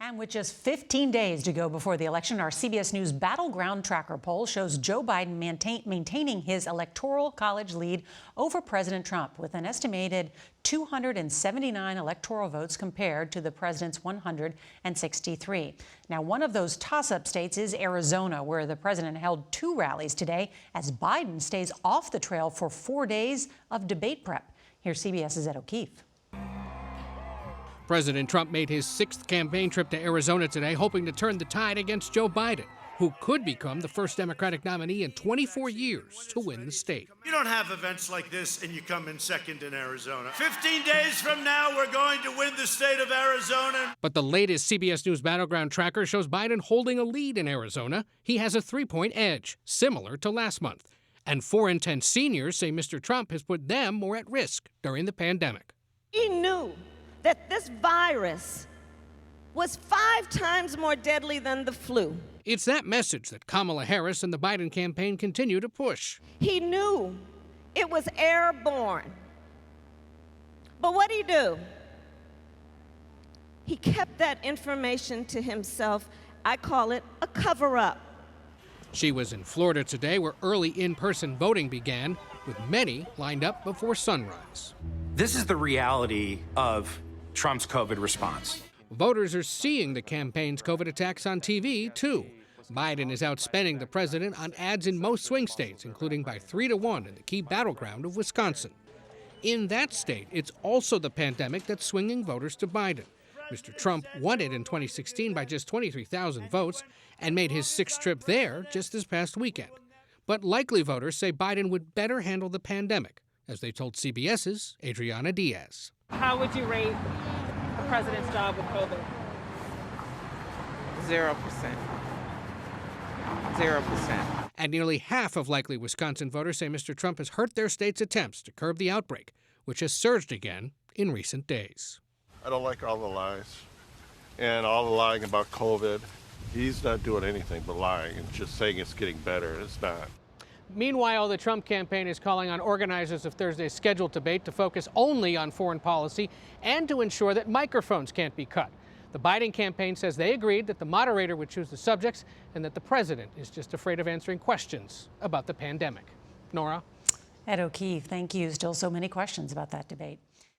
And with just 15 days to go before the election, our CBS News Battleground Tracker poll shows Joe Biden maintaining his electoral college lead over President Trump with an estimated 279 electoral votes compared to the president's 163. Now, one of those toss-up states is Arizona, where the president held 2 rallies today as Biden stays off the trail for 4 days of debate prep. Here's CBS's Ed O'Keefe. President Trump made his 6th campaign trip to Arizona today, hoping to turn the tide against Joe Biden, who could become the first Democratic nominee in 24 years to win the state. You don't have events like this and you come in second in Arizona. 15 days from now, we're going to win the state of Arizona. But the latest CBS News Battleground Tracker shows Biden holding a lead in Arizona. He has a 3-point edge, similar to last month. And 4 in 10 seniors say Mr. Trump has put them more at risk during the pandemic. He knew that this virus was 5 times more deadly than the flu. It's that message that Kamala Harris and the Biden campaign continue to push. He knew it was airborne. But what'd he do? He kept that information to himself. I call it a cover-up. She was in Florida today, where early in-person voting began, with many lined up before sunrise. This is the reality of Trump's COVID response. Voters are seeing the campaign's COVID attacks on TV, too. Biden is outspending the president on ads in most swing states, including by 3-1 in the key battleground of Wisconsin. In that state, it's also the pandemic that's swinging voters to Biden. Mr. Trump won it in 2016 by just 23,000 votes and made his 6th trip there just this past weekend. But likely voters say Biden would better handle the pandemic, as they told CBS's Adriana Diaz. How would you rate the president's job with COVID? 0%. 0%. And nearly half of likely Wisconsin voters say Mr. Trump has hurt their state's attempts to curb the outbreak, which has surged again in recent days. I don't like all the lies and all the lying about COVID. He's not doing anything but lying and just saying it's getting better. It's not. Meanwhile, the Trump campaign is calling on organizers of Thursday's scheduled debate to focus only on foreign policy and to ensure that microphones can't be cut. The Biden campaign says they agreed that the moderator would choose the subjects and that the president is just afraid of answering questions about the pandemic. Nora? Ed O'Keefe, thank you. Still so many questions about that debate.